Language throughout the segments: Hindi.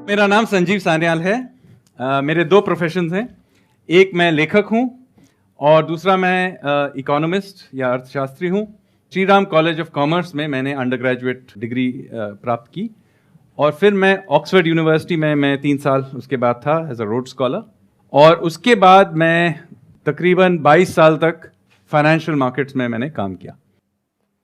मेरा नाम संजीव सान्याल है। मेरे दो प्रोफेशंस हैं। एक मैं लेखक हूं और दूसरा मैं इकोनॉमिस्ट या अर्थशास्त्री हूं। Shri Ram college of commerce में मैंने अंडर ग्रेजुएट डिग्री प्राप्त की और फिर मैं ऑक्सफोर्ड यूनिवर्सिटी में मैं 3 साल उसके बाद था एज अ रोड स्कॉलर, और उसके बाद मैं तकरीबन 22 साल तक फाइनेंशियल मार्केट्स में मैंने काम किया।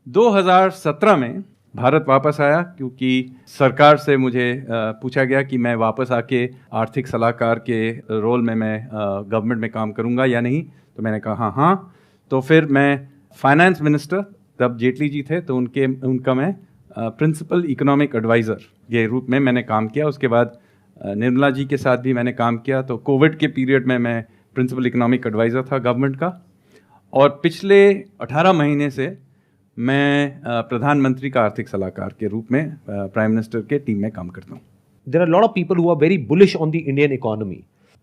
2017 में भारत वापस आया क्योंकि सरकार से मुझे पूछा गया कि मैं वापस आके आर्थिक सलाहकार के रोल में मैं गवर्नमेंट में काम करूंगा या नहीं। तो मैंने कहा हाँ। तो फिर मैं फाइनेंस मिनिस्टर, तब जेटली जी थे, तो उनका मैं प्रिंसिपल इकोनॉमिक एडवाइज़र के रूप में मैंने काम किया। उसके बाद निर्मला जी के साथ भी मैंने काम किया। तो कोविड के पीरियड में मैं प्रिंसिपल इकोनॉमिक एडवाइज़र था गवर्नमेंट का, और पिछले 18 महीने से मैं प्रधानमंत्री का आर्थिक सलाहकार के रूप में प्राइम मिनिस्टर के टीम में काम करता हूँ। There are lot of people who are very bullish on the Indian economy.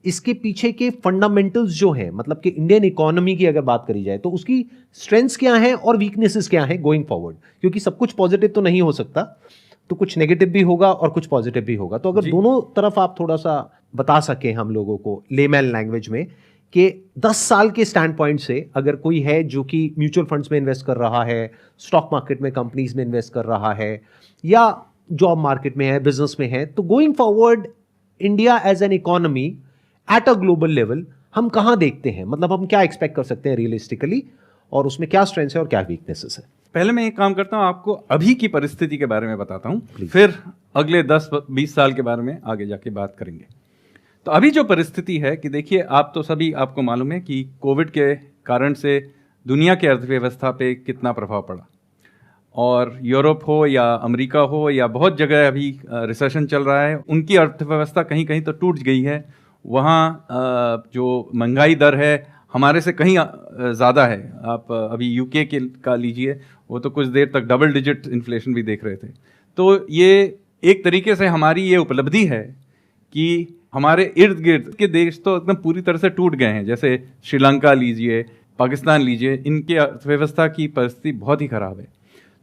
इसके पीछे के फंडामेंटल्स जो हैं, मतलब कि इंडियन इकोनॉमी की अगर बात करी जाए तो उसकी स्ट्रेंथ्स क्या हैं और वीकनेसेस क्या हैं गोइंग फॉरवर्ड, क्योंकि सब कुछ पॉजिटिव तो नहीं हो सकता, तो कुछ नेगेटिव भी होगा और कुछ पॉजिटिव भी होगा। तो अगर दोनों तरफ आप थोड़ा सा बता सकें हम लोगों को लेमैन लैंग्वेज में कि 10 साल के स्टैंड पॉइंट से अगर कोई है जो कि म्यूचुअल फंड्स में इन्वेस्ट कर रहा है, स्टॉक मार्केट में कंपनीज में इन्वेस्ट कर रहा है, या जॉब मार्केट में है, बिजनेस में है, तो going forward India as an economy at a global level हम कहाँ देखते हैं, मतलब हम क्या एक्सपेक्ट कर सकते हैं रियलिस्टिकली, और उसमें क्या स्ट्रेंथ्स है और क्या वीकनेसेस है। पहले मैं एक काम करता हूँ, आपको अभी की परिस्थिति के बारे में बताता हूँ, फिर अगले 10-20 साल के बारे में आगे जाके बात करेंगे। तो अभी जो परिस्थिति है कि देखिए, आपको मालूम है कि कोविड के कारण से दुनिया के अर्थव्यवस्था पे कितना प्रभाव पड़ा, और यूरोप हो या अमेरिका हो या बहुत जगह अभी रिसेशन चल रहा है, उनकी अर्थव्यवस्था कहीं कहीं तो टूट गई है। वहाँ जो महंगाई दर है हमारे से कहीं ज़्यादा है। आप अभी यूके का लीजिए, वो तो कुछ देर तक डबल डिजिट इन्फ्लेशन भी देख रहे थे। तो ये एक तरीके से हमारी ये उपलब्धि है कि हमारे इर्द गिर्द के देश तो एकदम पूरी तरह से टूट गए हैं। जैसे श्रीलंका लीजिए, पाकिस्तान लीजिए, इनके अर्थव्यवस्था की परिस्थिति बहुत ही खराब है।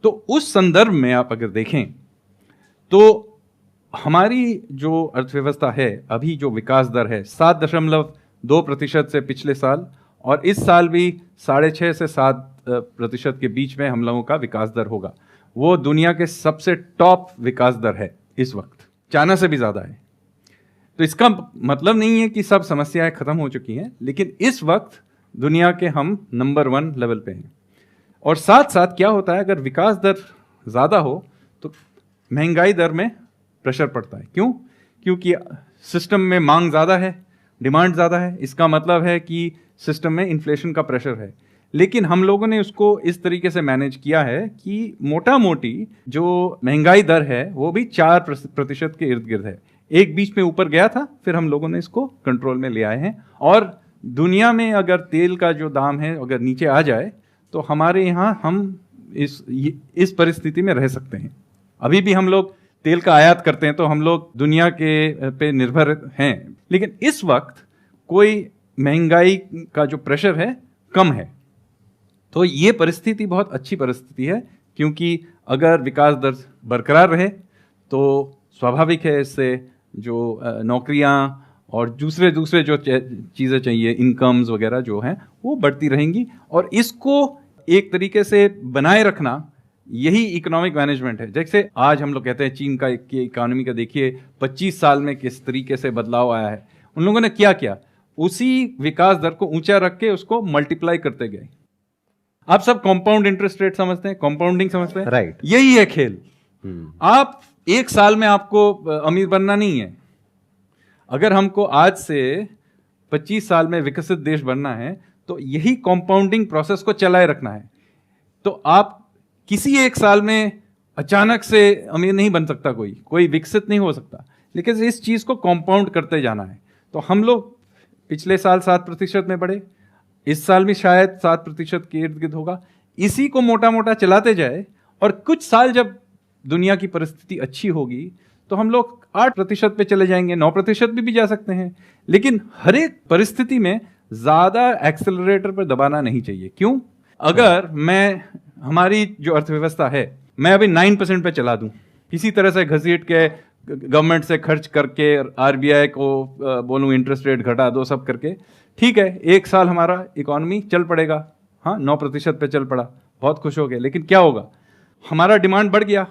तो उस संदर्भ में आप अगर देखें तो हमारी जो अर्थव्यवस्था है, अभी जो विकास दर है 7.2% से पिछले साल, और इस साल भी 6.5 से 7% के बीच में हम लोगों का विकास दर होगा। वो दुनिया के सबसे टॉप विकास दर है इस वक्त, चाइना से भी ज़्यादा है। तो इसका मतलब नहीं है कि सब समस्याएं खत्म हो चुकी हैं, लेकिन इस वक्त दुनिया के हम नंबर 1 लेवल पे हैं। और साथ साथ क्या होता है, अगर विकास दर ज़्यादा हो तो महंगाई दर में प्रेशर पड़ता है। क्यों? क्योंकि सिस्टम में मांग ज़्यादा है, डिमांड ज़्यादा है। इसका मतलब है कि सिस्टम में इन्फ्लेशन का प्रेशर है। लेकिन हम लोगों ने उसको इस तरीके से मैनेज किया है कि मोटा मोटी जो महंगाई दर है वो भी 4% के इर्द गिर्द है। एक बीच में ऊपर गया था, फिर हम लोगों ने इसको कंट्रोल में ले आए हैं। और दुनिया में अगर तेल का जो दाम है अगर नीचे आ जाए तो हमारे यहाँ हम इस परिस्थिति में रह सकते हैं। अभी भी हम लोग तेल का आयात करते हैं, तो हम लोग दुनिया के पे निर्भर हैं, लेकिन इस वक्त कोई महंगाई का जो प्रेशर है कम है। तो ये परिस्थिति बहुत अच्छी परिस्थिति है, क्योंकि अगर विकास दर बरकरार रहे तो स्वाभाविक है इससे जो नौकरियां और दूसरे जो चीज़ें चाहिए, इनकम्स वगैरह जो हैं वो बढ़ती रहेंगी। और इसको एक तरीके से बनाए रखना यही इकोनॉमिक मैनेजमेंट है। जैसे आज हम लोग कहते हैं चीन का इकोनॉमी का देखिए 25 साल में किस तरीके से बदलाव आया है। उन लोगों ने क्या किया, उसी विकास दर को ऊंचा रख के उसको मल्टीप्लाई करते गए। आप सब कंपाउंड इंटरेस्ट रेट समझते हैं, कंपाउंडिंग समझते हैं, राइट। यही है खेल। आप एक साल में आपको अमीर बनना नहीं है। अगर हमको आज से 25 साल में विकसित देश बनना है तो यही कंपाउंडिंग प्रोसेस को चलाए रखना है। तो आप किसी एक साल में अचानक से अमीर नहीं बन सकता, कोई विकसित नहीं हो सकता, लेकिन इस चीज़ को कंपाउंड करते जाना है। तो हम लोग पिछले साल 7% में बढ़े, इस साल भी शायद 7% के इर्द गिर्द होगा। इसी को मोटा मोटा चलाते जाए, और कुछ साल जब दुनिया की परिस्थिति अच्छी होगी तो हम लोग 8% पे चले जाएंगे, 9% भी जा सकते हैं। लेकिन हर एक परिस्थिति में ज़्यादा एक्सेलरेटर पर दबाना नहीं चाहिए। क्यों? अगर हमारी जो अर्थव्यवस्था है, मैं अभी 9% पे चला दूं, किसी तरह से घसीट के गवर्नमेंट से खर्च करके, आरबीआई को बोलूँ इंटरेस्ट रेट घटा दो, सब करके ठीक है, 1 साल हमारा इकोनॉमी चल पड़ेगा, हाँ 9% पे चल पड़ा, बहुत खुश हो गए। लेकिन क्या होगा, हमारा डिमांड बढ़ गया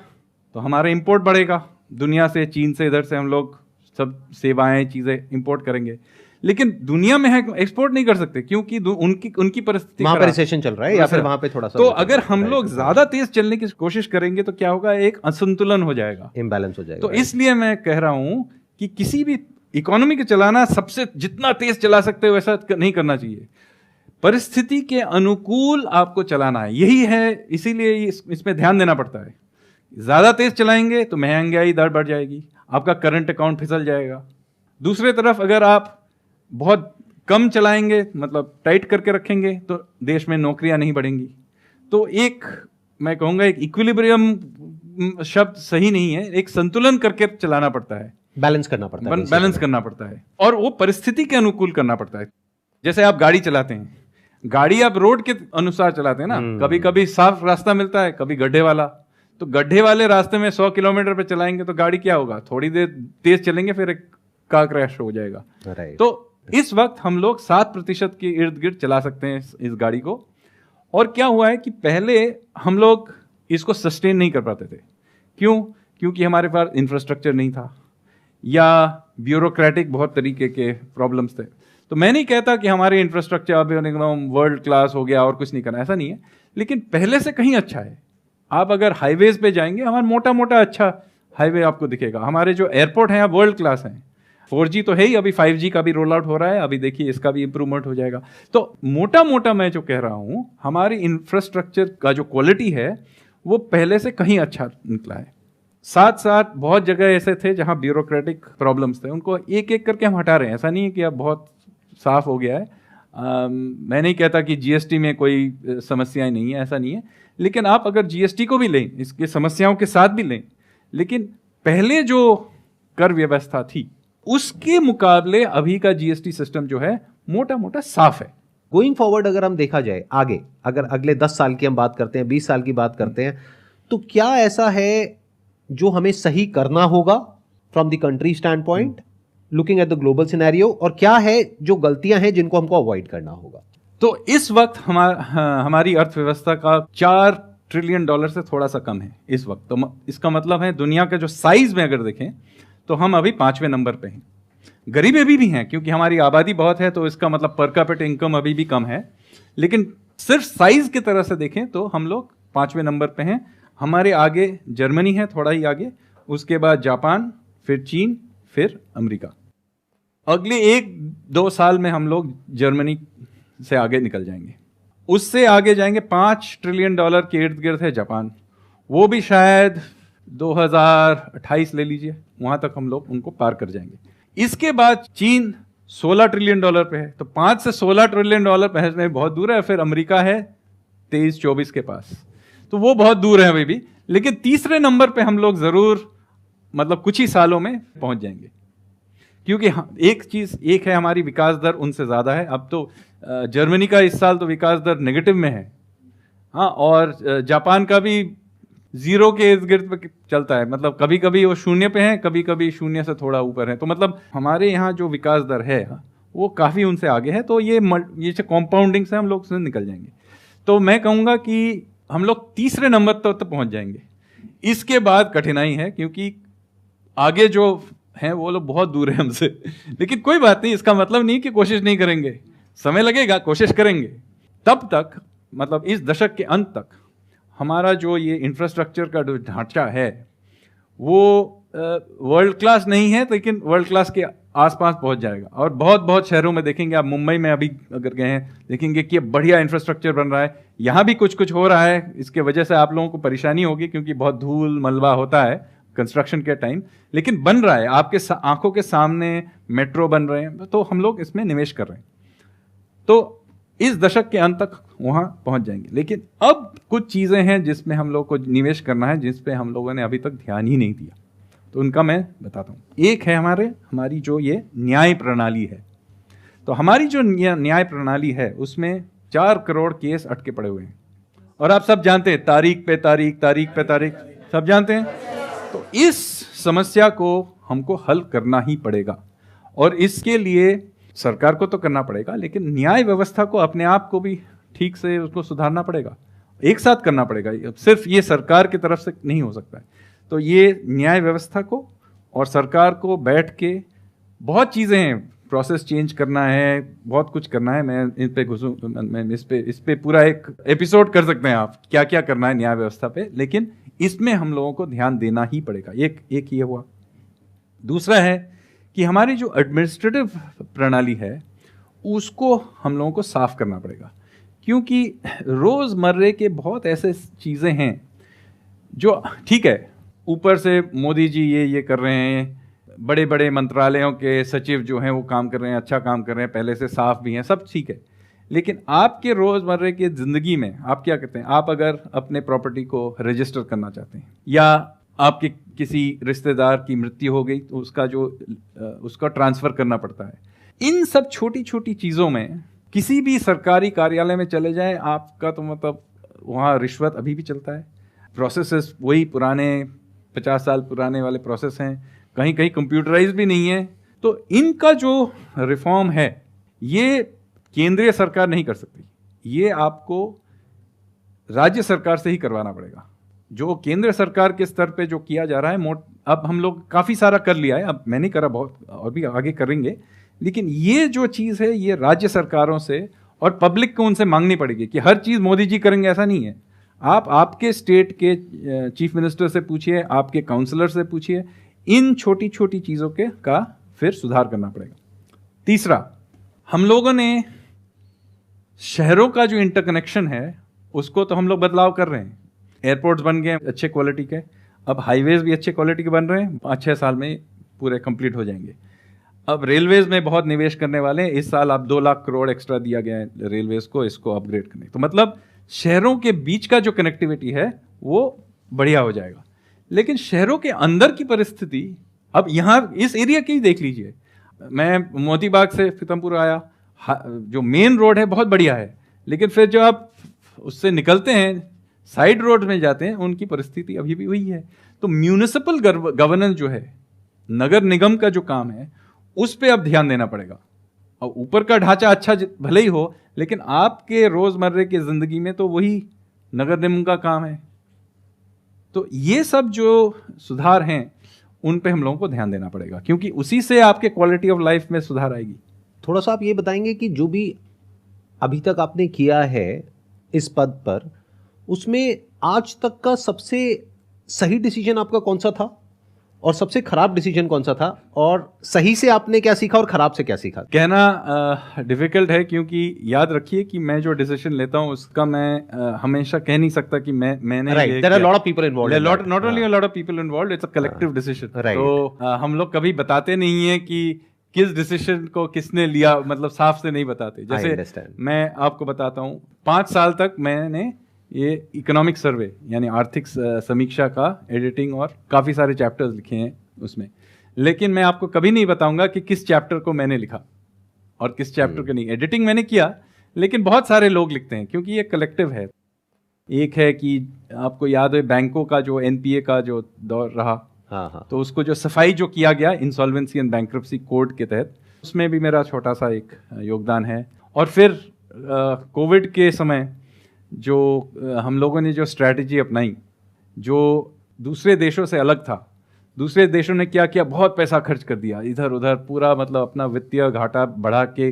तो हमारा इंपोर्ट बढ़ेगा, दुनिया से, चीन से, इधर से हम लोग सब सेवाएं, चीज़ें इंपोर्ट करेंगे। लेकिन दुनिया में है एक्सपोर्ट नहीं कर सकते क्योंकि उनकी परिस्थिति वहां पर रिसेशन चल रहा है या फिर वहां पे थोड़ा सा, तो अगर हम लोग ज्यादा तेज चलने की कोशिश करेंगे तो क्या होगा, एक असंतुलन हो जाएगा, इम्बैलेंस हो जाएगा। तो इसलिए मैं कह रहा हूं कि किसी भी इकोनॉमी को चलाना, सबसे जितना तेज चला सकते हो वैसा नहीं करना चाहिए, परिस्थिति के अनुकूल आपको चलाना है, यही है। इसीलिए इसमें ध्यान देना पड़ता है। ज्यादा तेज चलाएंगे तो महंगाई दर बढ़ जाएगी, आपका करंट अकाउंट फिसल जाएगा। दूसरे तरफ अगर आप बहुत कम चलाएंगे, मतलब टाइट करके रखेंगे, तो देश में नौकरियां नहीं बढ़ेंगी। तो एक, मैं कहूँगा एक इक्विलिब्रियम शब्द सही नहीं है, एक संतुलन करके चलाना पड़ता है, बैलेंस करना पड़ता है, बैलेंस करना पड़ता है, और वो परिस्थिति के अनुकूल करना पड़ता है। जैसे आप गाड़ी चलाते हैं, गाड़ी आप रोड के अनुसार चलाते हैं ना, कभी कभी साफ रास्ता मिलता है, कभी गड्ढे वाला, तो गड्ढे वाले रास्ते में 100 किलोमीटर पे चलाएंगे तो गाड़ी क्या होगा, थोड़ी देर तेज चलेंगे फिर एक कार क्रैश हो जाएगा। तो इस वक्त हम लोग 7% के इर्द गिर्द चला सकते हैं इस गाड़ी को। और क्या हुआ है कि पहले हम लोग इसको सस्टेन नहीं कर पाते थे। क्यों? क्योंकि हमारे पास इंफ्रास्ट्रक्चर नहीं था या ब्यूरोक्रेटिक बहुत तरीके के प्रॉब्लम्स थे। तो मैं नहीं कहता कि हमारे इंफ्रास्ट्रक्चर अब एकदम वर्ल्ड क्लास हो गया और कुछ नहीं करना, ऐसा नहीं है, लेकिन पहले से कहीं अच्छा है। आप अगर हाईवेज पे जाएंगे, हमारा मोटा मोटा अच्छा हाईवे आपको दिखेगा। हमारे जो एयरपोर्ट हैं वर्ल्ड क्लास हैं। 4G तो है ही, अभी 5G का भी रोल आउट हो रहा है, अभी देखिए इसका भी इंप्रूवमेंट हो जाएगा। तो मोटा मोटा मैं जो कह रहा हूं, हमारी इंफ्रास्ट्रक्चर का जो क्वालिटी है वो पहले से कहीं अच्छा निकला है। साथ साथ बहुत जगह ऐसे थे जहां ब्यूरोक्रेटिक प्रॉब्लम्स थे, उनको एक एक करके हम हटा रहे हैं। ऐसा नहीं है कि अब बहुत साफ हो गया है। मैं नहीं कहता कि जीएसटी में कोई समस्याएं नहीं है, ऐसा नहीं है, लेकिन आप अगर जीएसटी को भी लें, इसके समस्याओं के साथ भी लें, लेकिन पहले जो कर व्यवस्था थी उसके मुकाबले अभी का जीएसटी सिस्टम जो है मोटा मोटा साफ है। गोइंग फॉरवर्ड अगर हम देखा जाए आगे, अगर अगले 10 साल की हम बात करते हैं, 20 साल की बात करते हैं, तो क्या ऐसा है जो हमें सही करना होगा from the country stand point, looking at the global scenario, और क्या है जो गलतियां हैं जिनको हमको अवॉइड करना होगा? तो इस वक्त हमारी अर्थव्यवस्था का $4 ट्रिलियन से थोड़ा सा कम है इस वक्त। तो इसका मतलब है दुनिया का जो साइज में अगर देखें तो हम अभी 5वें नंबर पे हैं। गरीब अभी भी हैं क्योंकि हमारी आबादी बहुत है, तो इसका मतलब पर कैपिटा इनकम अभी भी कम है, लेकिन सिर्फ साइज की तरह से देखें तो हम लोग 5वें नंबर पे हैं। हमारे आगे जर्मनी है, थोड़ा ही आगे, उसके बाद जापान, फिर चीन, फिर अमेरिका। अगले 1-2 साल में हम लोग जर्मनी से आगे निकल जाएंगे। उससे आगे जाएंगे, $5 ट्रिलियन के इर्द गिर्द है जापान, वो भी शायद 2028 ले लीजिए, वहां तक हम लोग उनको पार कर जाएंगे। इसके बाद चीन $16 ट्रिलियन पे है, तो 5 से $16 ट्रिलियन पहुंचने बहुत दूर है। फिर अमेरिका है 23-24 के पास, तो वो बहुत दूर है अभी भी, लेकिन तीसरे नंबर पे हम लोग जरूर, मतलब कुछ ही सालों में पहुंच जाएंगे। क्योंकि एक है, हमारी विकास दर उनसे ज्यादा है। अब तो जर्मनी का इस साल तो विकास दर नेगेटिव में है, हाँ, और जापान का भी 0 के इर्द गिर्द पे चलता है, मतलब कभी कभी वो 0 पे है, कभी कभी 0 से थोड़ा ऊपर है। तो मतलब हमारे यहाँ जो विकास दर है वो काफी उनसे आगे है। तो ये कॉम्पाउंडिंग से हम लोग उससे निकल जाएंगे। तो मैं कहूँगा कि हम लोग तीसरे नंबर तक पहुँच जाएंगे। इसके बाद कठिनाई है क्योंकि आगे जो हैं वो लोग बहुत दूर है हमसे, लेकिन कोई बात नहीं, इसका मतलब नहीं कि कोशिश नहीं करेंगे, समय लगेगा, कोशिश करेंगे। तब तक, मतलब इस दशक के अंत तक, हमारा जो ये इंफ्रास्ट्रक्चर का जो ढांचा है वो वर्ल्ड क्लास नहीं है, लेकिन वर्ल्ड क्लास के आसपास पहुंच जाएगा। और बहुत बहुत शहरों में देखेंगे आप, मुंबई में अभी अगर गए हैं देखेंगे कि बढ़िया इंफ्रास्ट्रक्चर बन रहा है। यहाँ भी कुछ कुछ हो रहा है, इसके वजह से आप लोगों को परेशानी होगी क्योंकि बहुत धूल मलबा होता है कंस्ट्रक्शन के टाइम, लेकिन बन रहा है, आपके आंखों के सामने मेट्रो बन रहे हैं, तो हम लोग इसमें निवेश कर रहे हैं। तो इस दशक के अंत तक वहां पहुंच जाएंगे। लेकिन अब कुछ चीजें हैं जिसमें हम लोग को निवेश करना है, जिस पे हम लोगों ने अभी तक ध्यान ही नहीं दिया, तो उनका मैं बताता हूं। एक है हमारी जो ये न्याय प्रणाली है। तो हमारी जो न्याय प्रणाली है उसमें 4 करोड़ केस अटके पड़े हुए हैं, और आप सब जानते हैं, तारीख पे तारीख सब जानते हैं। तो इस समस्या को हमको हल करना ही पड़ेगा, और इसके लिए सरकार को तो करना पड़ेगा, लेकिन न्याय व्यवस्था को अपने आप को भी ठीक से उसको सुधारना पड़ेगा, एक साथ करना पड़ेगा। सिर्फ ये सरकार की तरफ से नहीं हो सकता है। तो ये न्याय व्यवस्था को और सरकार को बैठ के बहुत चीज़ें हैं, प्रोसेस चेंज करना है, बहुत कुछ करना है। मैं इन पे घुसूं, मैं इस पे पूरा एक एपिसोड कर सकते हैं आप, क्या क्या करना है न्याय व्यवस्था पे, लेकिन इसमें हम लोगों को ध्यान देना ही पड़ेगा। एक ये हुआ। दूसरा है कि हमारी जो एडमिनिस्ट्रेटिव प्रणाली है उसको हम लोगों को साफ करना पड़ेगा, क्योंकि रोज़मर्रे के बहुत ऐसे चीज़ें हैं जो ठीक है, ऊपर से मोदी जी ये कर रहे हैं, बड़े बड़े मंत्रालयों के सचिव जो हैं वो काम कर रहे हैं, अच्छा काम कर रहे हैं, पहले से साफ भी हैं, सब ठीक है। लेकिन आपके रोज़मर्रे की ज़िंदगी में आप क्या करते हैं? आप अगर अपने प्रॉपर्टी को रजिस्टर करना चाहते हैं, या आपके किसी रिश्तेदार की मृत्यु हो गई तो उसका ट्रांसफ़र करना पड़ता है। इन सब छोटी छोटी चीज़ों में किसी भी सरकारी कार्यालय में चले जाएं, आपका तो मतलब वहाँ रिश्वत अभी भी चलता है, प्रोसेसेस वही पुराने 50 साल पुराने वाले प्रोसेस हैं, कहीं कहीं कंप्यूटराइज भी नहीं है। तो इनका जो रिफॉर्म है ये केंद्रीय सरकार नहीं कर सकती, ये आपको राज्य सरकार से ही करवाना पड़ेगा। जो केंद्र सरकार के स्तर पे जो किया जा रहा है, अब हम लोग काफ़ी सारा कर लिया है, अब मैं नहीं करा, बहुत और भी आगे करेंगे, लेकिन ये जो चीज़ है ये राज्य सरकारों से और पब्लिक को उनसे मांगनी पड़ेगी कि हर चीज़ मोदी जी करेंगे, ऐसा नहीं है। आप आपके स्टेट के चीफ मिनिस्टर से पूछिए, आपके काउंसलर से पूछिए, इन छोटी छोटी चीज़ों का फिर सुधार करना पड़ेगा। तीसरा, हम लोगों ने शहरों का जो इंटरकनेक्शन है उसको तो हम लोग बदलाव कर रहे हैं। एयरपोर्ट्स बन गए अच्छे क्वालिटी के, अब हाईवेज भी अच्छे क्वालिटी के बन रहे हैं, 5-6 साल में पूरे कंप्लीट हो जाएंगे। अब रेलवेज में बहुत निवेश करने वाले हैं, इस साल अब 2 लाख करोड़ एक्स्ट्रा दिया गया है रेलवेज को, इसको अपग्रेड करने। तो मतलब शहरों के बीच का जो कनेक्टिविटी है वो बढ़िया हो जाएगा। लेकिन शहरों के अंदर की परिस्थिति, अब यहाँ इस एरिया की देख लीजिए, मैं मोती बाग से फितमपुर आया, जो मेन रोड है बहुत बढ़िया है, लेकिन फिर जो आप उससे निकलते हैं साइड रोड में जाते हैं, उनकी परिस्थिति अभी भी वही है। तो म्यूनिसिपल गवर्नेंस जो है, नगर निगम का जो काम है, उस पर अब ध्यान देना पड़ेगा। और ऊपर का ढांचा अच्छा भले ही हो, लेकिन आपके रोजमर्रे की जिंदगी में तो वही नगर निगम का काम है। तो ये सब जो सुधार हैं उन पे हम लोगों को ध्यान देना पड़ेगा, क्योंकि उसी से आपके क्वालिटी ऑफ लाइफ में सुधार आएगी। थोड़ा सा आप ये बताएंगे कि जो भी अभी तक आपने किया है इस पद पर, उसमें आज तक का सबसे सही डिसीजन आपका कौन सा था और सबसे खराब डिसीजन कौन सा था, और सही से आपने क्या सीखा और खराब से क्या सीखा? कहना डिफिकल्ट है, क्योंकि याद रखिए कि मैं जो डिसीजन लेता हूं उसका मैं हमेशा कह नहीं सकता कि मैंने right. There are a lot of people involved. Not only a lot of people involved, it's a collective decision. Right. तो हम लोग कभी बताते नहीं है कि किस डिसीजन को किसने लिया, मतलब साफ से नहीं बताते। जैसे मैं आपको बताता हूँ, 5 साल तक मैंने ये इकोनॉमिक सर्वे यानी आर्थिक समीक्षा का एडिटिंग और काफ़ी सारे चैप्टर्स लिखे हैं उसमें, लेकिन मैं आपको कभी नहीं बताऊंगा कि किस चैप्टर को मैंने लिखा और किस चैप्टर को नहीं। एडिटिंग मैंने किया, लेकिन बहुत सारे लोग लिखते हैं, क्योंकि ये कलेक्टिव है। एक है कि आपको याद है बैंकों का जो एनपीए का जो दौर रहा, तो उसको जो सफाई जो किया गया इंसॉल्वेंसी एंड बैंक्रप्सी कोड के तहत, उसमें भी मेरा छोटा सा एक योगदान है। और फिर कोविड के समय जो हम लोगों ने जो स्ट्रैटेजी अपनाई, जो दूसरे देशों से अलग था, दूसरे देशों ने क्या किया, बहुत पैसा खर्च कर दिया इधर उधर, पूरा मतलब अपना वित्तीय घाटा बढ़ा के।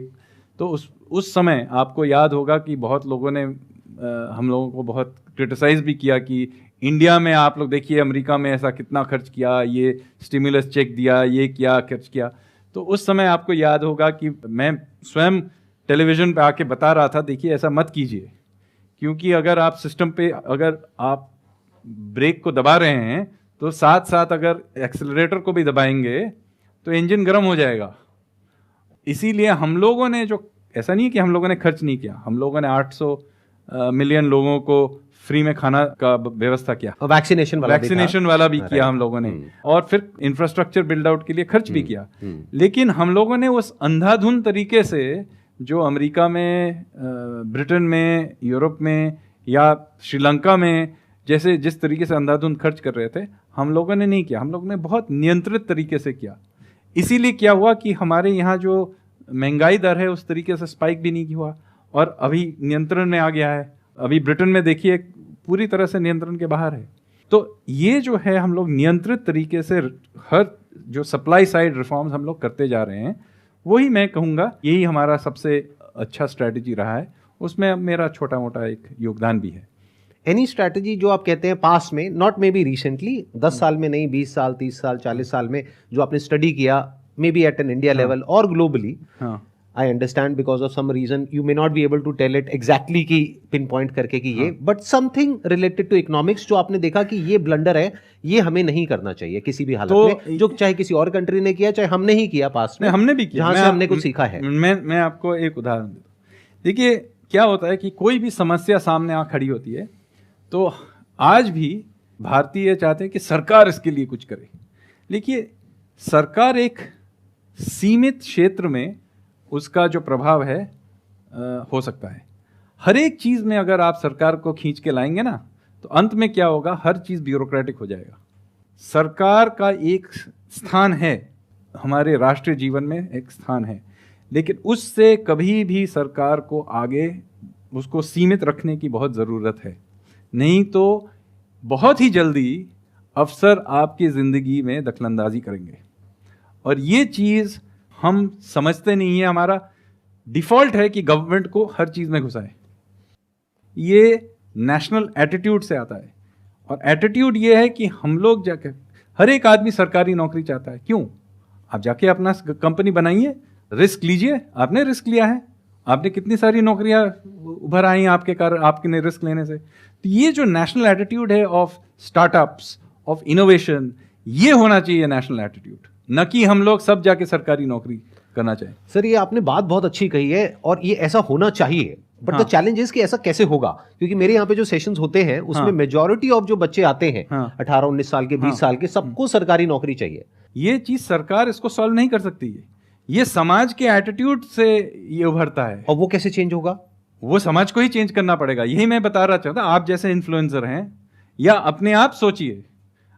तो उस समय आपको याद होगा कि बहुत लोगों ने हम लोगों को बहुत क्रिटिसाइज भी किया कि इंडिया में आप लोग देखिए, अमेरिका में ऐसा कितना खर्च किया, ये स्टिमुलस चेक दिया, ये क्या खर्च किया। तो उस समय आपको याद होगा कि मैं स्वयं टेलीविजन पे आके बता रहा था, देखिए ऐसा मत कीजिए, क्योंकि अगर आप सिस्टम पे अगर आप ब्रेक को दबा रहे हैं तो साथ साथ अगर एक्सेलरेटर को भी दबाएंगे तो इंजन गर्म हो जाएगा। इसीलिए हम लोगों ने जो, ऐसा नहीं कि हम लोगों ने खर्च नहीं किया, हम लोगों ने 800 मिलियन लोगों को फ्री में खाना का व्यवस्था किया, वैक्सीनेशन वाला भी किया हम लोगों ने, और फिर इंफ्रास्ट्रक्चर बिल्ड आउट के लिए खर्च भी किया। लेकिन हम लोगों ने उस अंधाधुंध तरीके से जो अमेरिका में, ब्रिटेन में, यूरोप में या श्रीलंका में जैसे जिस तरीके से अंधाधुंध खर्च कर रहे थे, हम लोगों ने नहीं किया। हम लोगों ने बहुत नियंत्रित तरीके से किया। इसीलिए क्या हुआ कि हमारे यहाँ जो महंगाई दर है उस तरीके से स्पाइक भी नहीं हुआ और अभी नियंत्रण में आ गया है। अभी ब्रिटेन में देखिए पूरी तरह से नियंत्रण के बाहर है। तो ये जो है हम लोग नियंत्रित तरीके से हर जो सप्लाई साइड रिफॉर्म्स हम लोग करते जा रहे हैं, वही मैं कहूँगा यही हमारा सबसे अच्छा स्ट्रैटेजी रहा है। उसमें मेरा छोटा मोटा एक योगदान भी है। एनी स्ट्रैटेजी जो आप कहते हैं पास में, नॉट मे बी रिसेंटली, 10 साल में नहीं, 20 साल, 30 साल, 40 साल में जो आपने स्टडी किया, may be at an India level और globally, I understand because of some reason you may not be able to tell it exactly कि पिन पॉइंट करके कि ये, but something related to economics जो आपने देखा कि ये ब्लंडर है, ये हमें नहीं करना चाहिए किसी भी हालत में, जो चाहे किसी और कंट्री ने किया चाहे हमने ही किया पास में, हमने भी किया, जहां से हमने कुछ सीखा है। मैं आपको एक उदाहरण देता हूं। देखिए क्या होता है कि कोई भी समस्या सामने आ खड़ी होती है तो आज भी भारतीय चाहते हैं कि सरकार इसके लिए कुछ करे। देखिए सरकार एक सीमित क्षेत्र में उसका जो प्रभाव है हो सकता है। हर एक चीज में अगर आप सरकार को खींच के लाएंगे ना तो अंत में क्या होगा, हर चीज ब्यूरोक्रेटिक हो जाएगा। सरकार का एक स्थान है, हमारे राष्ट्रीय जीवन में एक स्थान है, लेकिन उससे कभी भी सरकार को आगे उसको सीमित रखने की बहुत ज़रूरत है। नहीं तो बहुत ही जल्दी अफसर आपकी ज़िंदगी में दखलंदाजी करेंगे और ये चीज़ हम समझते नहीं है। हमारा डिफ़ॉल्ट है कि गवर्नमेंट को हर चीज़ में घुसाए। ये नेशनल एटीट्यूड से आता है और एटीट्यूड ये है कि हम लोग जाके, हर एक आदमी सरकारी नौकरी चाहता है। क्यों? आप जाके अपना कंपनी बनाइए, रिस्क लीजिए। आपने रिस्क लिया है, आपने कितनी सारी नौकरियां उभर आई आपके कारण, आपके रिस्क लेने से। तो ये जो नेशनल एटीट्यूड है ऑफ स्टार्टअप्स, ऑफ इनोवेशन, ये होना चाहिए नेशनल एटीट्यूड, न कि हम लोग सब जाके सरकारी नौकरी करना चाहिए। सर ये आपने बात बहुत अच्छी कही है और ये ऐसा होना चाहिए, बट द चैलेंज इज कि ऐसा कैसे होगा, क्योंकि मेरे यहाँ पे जो सेशंस होते हैं उसमें मेजॉरिटी ऑफ जो बच्चे आते हैं 18-19 साल के, 20 साल के, सबको सरकारी नौकरी चाहिए। ये चीज सरकार इसको सॉल्व नहीं कर सकती है, ये समाज के एटीट्यूड से ये उभरता है। और वो कैसे चेंज होगा? वो समाज को ही चेंज करना पड़ेगा। यही मैं बता रहा चाहता। आप जैसे इन्फ्लुएंसर हैं, या अपने आप सोचिए,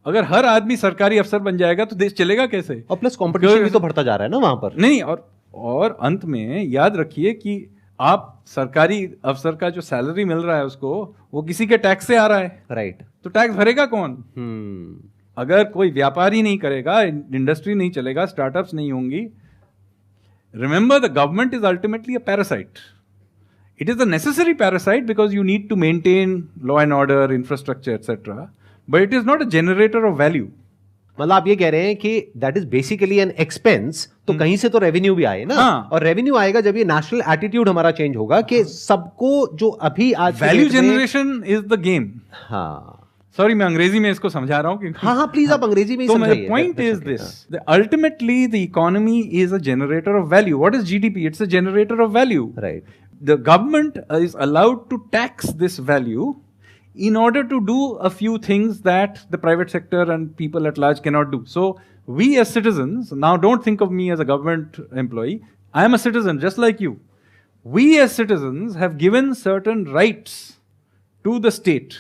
अगर हर आदमी सरकारी अफसर बन जाएगा तो देश चलेगा कैसे? और प्लस कंपटीशन भी तो बढ़ता जा रहा है ना वहां पर। नहीं, और अंत में याद रखिए कि आप सरकारी अफसर का जो सैलरी मिल रहा है उसको, वो किसी के टैक्स से आ रहा है, राइट? तो टैक्स भरेगा कौन? अगर कोई व्यापार ही नहीं करेगा, इंडस्ट्री नहीं चलेगा, स्टार्टअप्स नहीं होंगी। Remember, the government is ultimately a parasite. It is a necessary parasite because you need to maintain law and order, infrastructure, etc. But it is not a generator of value. मतलब आप ये कह रहे हैं कि that is basically an expense, तो कहीं से तो रेवेन्यू भी आए ना। और रेवेन्यू आएगा जब ये नेशनल एटीट्यूड हमारा चेंज होगा कि सबको जो अभी आज value generation is the game. हाँ, सॉरी मैं अंग्रेजी में इसको समझा रहा हूँ। हाँ प्लीज आप अंग्रेजी में ही समझाइए। तो point is this, ultimately the economy is a generator of value. What is GDP? It's a generator of value, right? The government is allowed to tax this value in order to do a few things that the private sector and people at large cannot do. So we as citizens, now don't think of me as a government employee, I am a citizen just like you. We as citizens have given certain rights to the state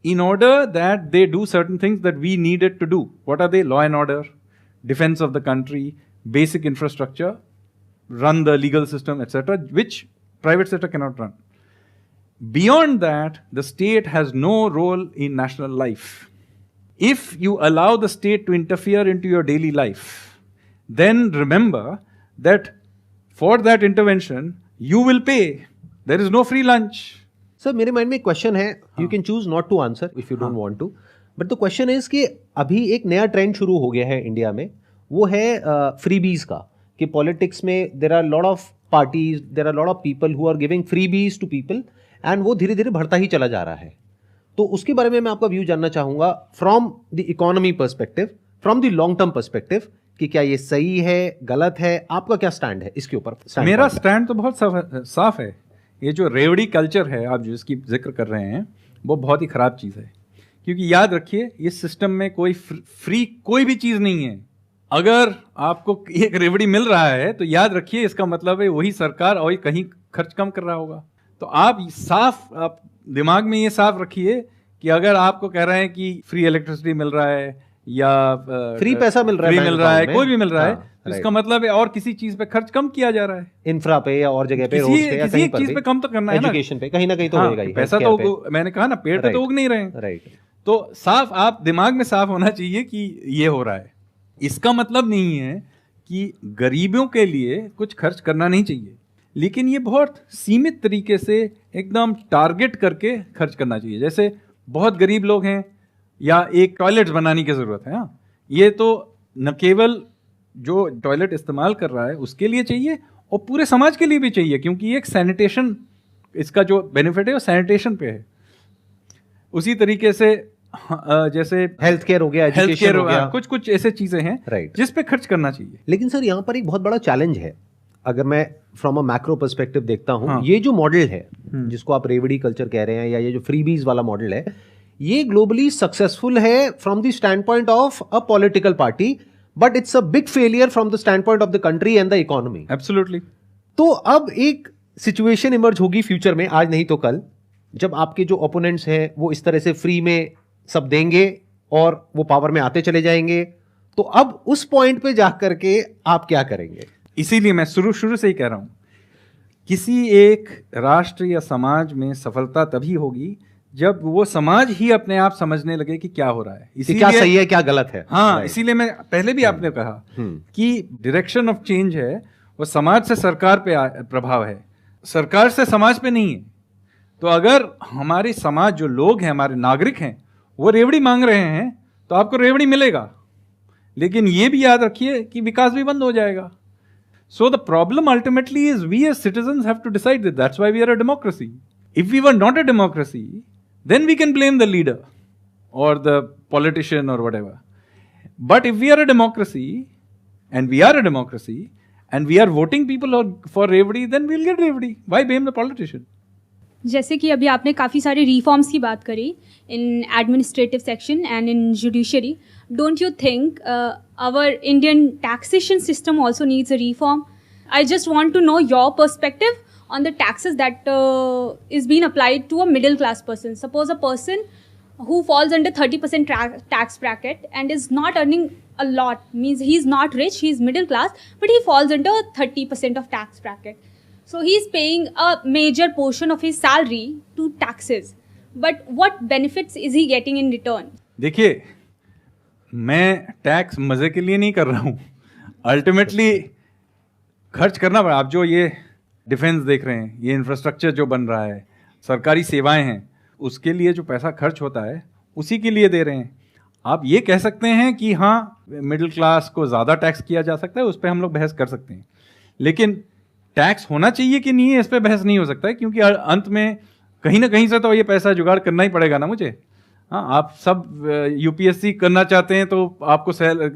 in order that they do certain things that we needed to do. What are they? Law and order, defense of the country, basic infrastructure, run the legal system, etc., which private sector cannot run. Beyond that, the state has no role in national life. If you allow the state to interfere into your daily life, then remember that for that intervention, you will pay. There is no free lunch. Sir, मेरे माइंड में एक क्वेश्चन है, you can choose not to answer if you don't want to, but the question is कि अभी एक नया ट्रेंड शुरू हो गया है इंडिया में, वो है freebies का, कि पॉलिटिक्स में there are lot of parties, there are lot of people who are giving freebies to people, and वो धीरे धीरे बढ़ता ही चला जा रहा है। तो उसके बारे में मैं आपका व्यू जानना चाहूंगा from the economy perspective, from the long term perspective, कि क्या ये सही है, गलत है, आपका क्या स्टैंड है इसके ऊपर? मेरा स्टैंड तो बहुत साफ है। ये जो रेवड़ी कल्चर है आप जिसकी जिक्र कर रहे हैं, वो बहुत ही खराब चीज़ है। क्योंकि याद रखिए, इस सिस्टम में कोई फ्री कोई भी चीज़ नहीं है। अगर आपको एक रेवड़ी मिल रहा है तो याद रखिए इसका मतलब है वही सरकार और कहीं खर्च कम कर रहा होगा। तो आप दिमाग में ये साफ रखिए कि अगर आपको कह रहे हैं कि फ्री इलेक्ट्रिसिटी मिल रहा है या फ्री पैसा मिल रहा है, फ्री मिल रहा है, बैंक कोई भी मिल रहा है, हाँ, तो इसका मतलब है और किसी चीज पे खर्च कम किया जा रहा है, इंफ्रा पे या और जगह पे, रोड्स पे या किसी कहीं एक पर चीज भी, पे कम तो करना है ना, एजुकेशन पे कहीं ना कहीं तो हाँ, होएगा ही, पैसा healthcare पे। तो मैंने कहा ना पेड़ पे तो उग नहीं रहे हैं, राइट। तो साफ आप दिमाग में साफ होना चाहिए कि ये हो रहा है। इसका मतलब नहीं है कि गरीबों के लिए कुछ खर्च करना नहीं चाहिए, लेकिन ये बहुत सीमित तरीके से एकदम टारगेट करके खर्च करना चाहिए। जैसे बहुत गरीब लोग हैं या एक टॉयलेट्स बनाने की ज़रूरत है, हाँ, ये तो न केवल जो टॉयलेट इस्तेमाल कर रहा है उसके लिए चाहिए और पूरे समाज के लिए भी चाहिए, क्योंकि ये एक सैनिटेशन, इसका जो बेनिफिट है वो सैनिटेशन पे है। उसी तरीके से जैसे हेल्थ केयर हो गया, एजुकेशन हो गया, कुछ कुछ ऐसे चीजें हैं राइट, जिस पे खर्च करना चाहिए। लेकिन सर यहाँ पर एक बहुत बड़ा चैलेंज है, अगर मैं फ्रॉम अ मैक्रो पर्सपेक्टिव देखता हूँ, हाँ। ये जो मॉडल है जिसको आप रेवड़ी कल्चर कह रहे हैं या ये जो फ्रीबीज वाला मॉडल है, ये ग्लोबली सक्सेसफुल है from the stand point of a political party, but it's a big failure from the stand point of the country and the economy. Absolutely. तो अब एक सिचुएशन इमर्ज होगी फ्यूचर में, आज नहीं तो कल, जब आपके जो ओपोनेंट्स हैं वो इस तरह से फ्री में सब देंगे और वो पावर में आते चले जाएंगे, तो अब उस पॉइंट पे जाकर के आप क्या करेंगे? इसीलिए मैं शुरू से ही कह रहा हूं, किसी एक राष्ट्र या समाज में सफलता तभी होगी जब वो समाज ही अपने आप समझने लगे कि क्या हो रहा है, कि क्या सही है क्या गलत है। हाँ, इसीलिए मैं पहले भी आपने कहा कि डायरेक्शन ऑफ चेंज है वो समाज से सरकार पे प्रभाव है, सरकार से समाज पे नहीं है। तो अगर हमारे समाज जो लोग हैं, हमारे नागरिक हैं, वो रेवड़ी मांग रहे हैं तो आपको रेवड़ी मिलेगा, लेकिन ये भी याद रखिए कि विकास भी बंद हो जाएगा। So the problem ultimately is we as citizens have to decide that. That's why we are a democracy. If we were not a democracy, then we can blame the leader or the politician or whatever. But if we are a democracy, and we are a democracy, and we are voting people for रेवड़ी, then we'll get रेवड़ी. Why blame the politician? जैसे कि अभी आपने काफ़ी सारे रिफॉर्म्स की बात करी in administrative section and in judiciary, don't you think our Indian taxation system also needs a reform? I just want to know your perspective on the taxes that is being applied to a middle class person. Suppose a person who falls under 30% tax bracket and is not earning a lot, means he's not rich, he's middle class, but he falls under 30% of tax bracket. So he's paying a major portion of his salary to taxes. But what benefits is he getting in return? देखिए, मैं टैक्स मजे के लिए नहीं कर रहा हूँ, अल्टीमेटली खर्च करना पड़ा। आप जो ये डिफेंस देख रहे हैं, ये इंफ्रास्ट्रक्चर जो बन रहा है, सरकारी सेवाएं हैं, उसके लिए जो पैसा खर्च होता है उसी के लिए दे रहे हैं। आप ये कह सकते हैं कि हाँ, मिडिल क्लास को ज़्यादा टैक्स किया जा सकता है, उस पर हम लोग बहस कर सकते हैं, लेकिन टैक्स होना चाहिए कि नहीं है इस पर बहस नहीं हो सकता है, क्योंकि अंत में कहीं ना कहीं से तो ये पैसा जुगाड़ करना ही पड़ेगा ना मुझे। हाँ, आप सब यूपीएससी करना चाहते हैं तो आपको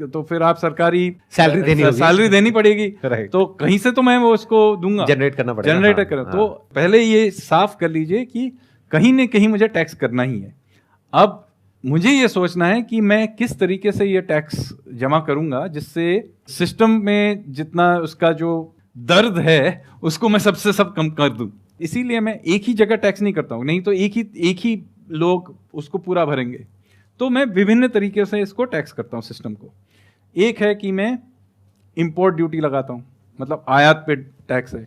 तो फिर आप सरकारी सैलरी देनी पड़ेगी, तो कहीं से तो मैं वो उसको दूंगा, जनरेट करना पड़ेगा, जनरेट करें। तो पहले ये साफ कर लीजिए कि कहीं न कहीं मुझे टैक्स करना ही है। अब मुझे ये सोचना है कि मैं किस तरीके से ये टैक्स जमा करूंगा जिससे सिस्टम में जितना उसका जो दर्द है उसको मैं सबसे सब कम कर दूं। इसीलिए मैं एक ही जगह टैक्स नहीं करता हूं, नहीं तो एक ही लोग उसको पूरा भरेंगे। तो मैं विभिन्न तरीके से इसको टैक्स करता हूं सिस्टम को। एक है कि मैं इंपोर्ट ड्यूटी लगाता हूं, मतलब आयात पे टैक्स है।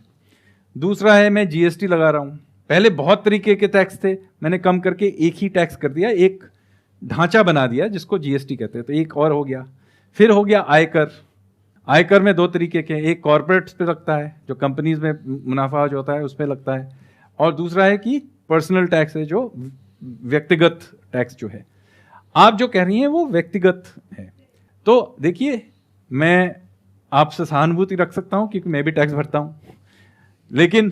दूसरा है मैं जीएसटी लगा रहा हूं। पहले बहुत तरीके के टैक्स थे, मैंने कम करके एक ही टैक्स कर दिया, एक ढांचा बना दिया जिसको जीएसटी कहते हैं, तो एक और हो गया। फिर हो गया आयकर। आयकर में दो तरीके के, एक कॉर्पोरेट्स पे लगता है जो कंपनीज में मुनाफा जो होता है उस पर लगता है, और दूसरा है कि पर्सनल टैक्स है जो व्यक्तिगत टैक्स जो है। आप जो कह रही हैं वो व्यक्तिगत है। तो देखिए, मैं आपसे सहानुभूति रख सकता हूं क्योंकि मैं भी टैक्स भरता हूं, लेकिन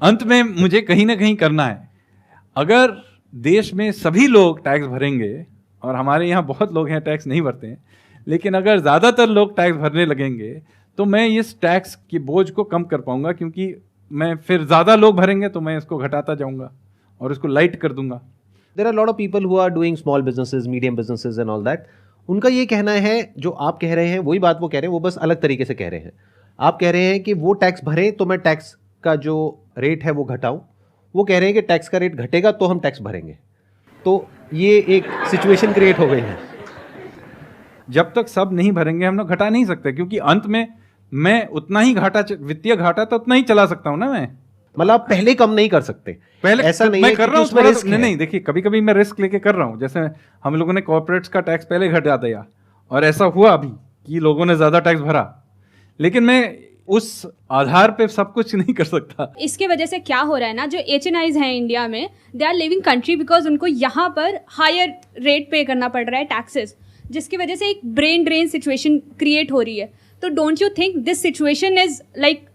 अंत में मुझे कहीं ना कहीं करना है। अगर देश में सभी लोग टैक्स भरेंगे, और हमारे यहाँ बहुत लोग हैं टैक्स नहीं भरते हैं, लेकिन अगर ज़्यादातर लोग टैक्स भरने लगेंगे तो मैं इस टैक्स के बोझ को कम कर पाऊंगा, क्योंकि मैं फिर ज़्यादा लोग भरेंगे तो मैं इसको घटाता जाऊंगा और उसको लाइट कर दूंगा। There are a lot of people who are doing small businesses, medium businesses and all that. उनका ये कहना है, जो आप कह रहे हैं वही बात वो कह रहे हैं, वो बस अलग तरीके से कह रहे हैं। आप कह रहे हैं कि वो टैक्स भरें तो मैं टैक्स का जो रेट है वो घटाऊं, वो कह रहे हैं कि टैक्स का रेट घटेगा तो हम टैक्स भरेंगे। तो ये एक सिचुएशन क्रिएट हो गई है। जब तक सब नहीं भरेंगे हम लोग घटा नहीं सकते, क्योंकि अंत में मैं उतना ही घाटा, वित्तीय घाटा तो उतना ही चला सकता हूं ना मैं। मतलब आप पहले कम नहीं कर सकते, पहले ऐसा नहीं मैं है कर रहा हूँ रिस्क नहीं, नहीं देखिए कभी कभी मैं रिस्क लेके कर रहा हूँ। जैसे हम लोगों ने कॉर्पोरेट्स का टैक्स पहले घटा दिया और ऐसा हुआ अभी कि लोगों ने ज्यादा टैक्स भरा, लेकिन मैं उस आधार पे सब कुछ नहीं कर सकता। इसके वजह से क्या हो रहा है ना, जो HNIs हैं इंडिया में, they are leaving country because उनको यहाँ पर हायर रेट पे करना पड़ रहा है टैक्सेस, जिसकी वजह से एक ब्रेन ड्रेन सिचुएशन क्रिएट हो रही है। तो don't you think this situation is like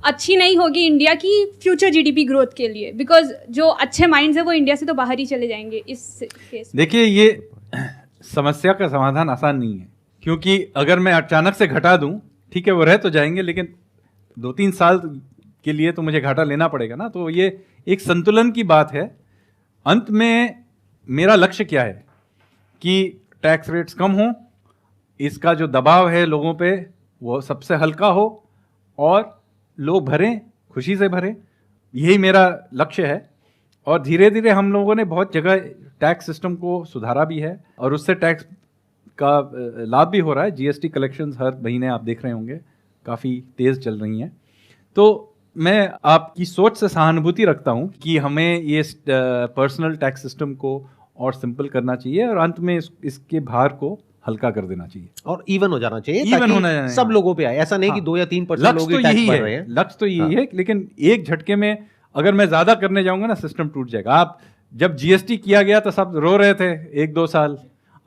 अच्छी नहीं होगी इंडिया की फ्यूचर GDP ग्रोथ के लिए, बिकॉज जो अच्छे माइंड्स है वो इंडिया से तो बाहर ही चले जाएंगे इस केस में। देखिए ये समस्या का समाधान आसान नहीं है, क्योंकि अगर मैं अचानक से घटा दूं, ठीक है वो रह तो जाएंगे, लेकिन 2-3 साल के लिए तो मुझे घाटा लेना पड़ेगा ना। तो ये एक संतुलन की बात है। अंत में मेरा लक्ष्य क्या है कि टैक्स रेट्स कम हो, इसका जो दबाव है लोगों पे वो सबसे हल्का हो और लोग भरें, खुशी से भरें, यही मेरा लक्ष्य है। और धीरे धीरे हम लोगों ने बहुत जगह टैक्स सिस्टम को सुधारा भी है और उससे टैक्स का लाभ भी हो रहा है। GST कलेक्शंस हर महीने आप देख रहे होंगे काफ़ी तेज़ चल रही हैं। तो मैं आपकी सोच से सहानुभूति रखता हूं कि हमें ये पर्सनल टैक्स सिस्टम को और सिंपल करना चाहिए और अंत में इसके भार को हल्का कर देना चाहिए और इवन हो जाना चाहिए, इवन ताकि होना चाहिए, सब लोगों पे आए। ऐसा नहीं कि 2 या 3% लोग ही टैक्स भर रहे हैं। लक्ष्य तो यही है, लेकिन एक झटके में अगर मैं ज्यादा करने जाऊंगा ना सिस्टम टूट जाएगा। आप जब GST किया गया तो सब रो रहे थे 1-2 साल,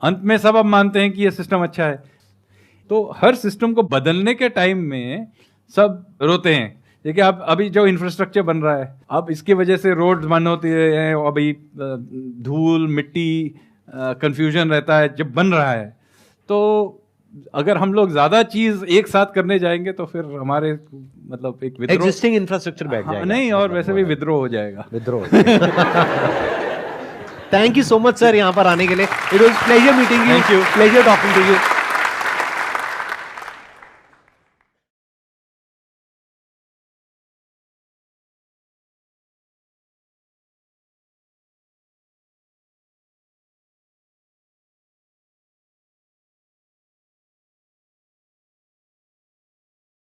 अंत में सब अब मानते हैं कि ये सिस्टम अच्छा है। तो हर सिस्टम को बदलने के टाइम में सब रोते हैं। देखिए अब अभी जो इंफ्रास्ट्रक्चर बन रहा है, अब इसकी वजह से रोड्स बंद होती है, अभी धूल मिट्टी कंफ्यूजन रहता है जब बन रहा है। तो अगर हम लोग ज्यादा चीज एक साथ करने जाएंगे तो फिर हमारे मतलब एक विद्रोह, एग्जिस्टिंग इंफ्रास्ट्रक्चर बैठ जाएगा। नहीं, और वैसे भी विद्रोह हो जाएगा। Thank you so much sir यहाँ पर आने के लिए। It was pleasure meeting you, pleasure talking to you.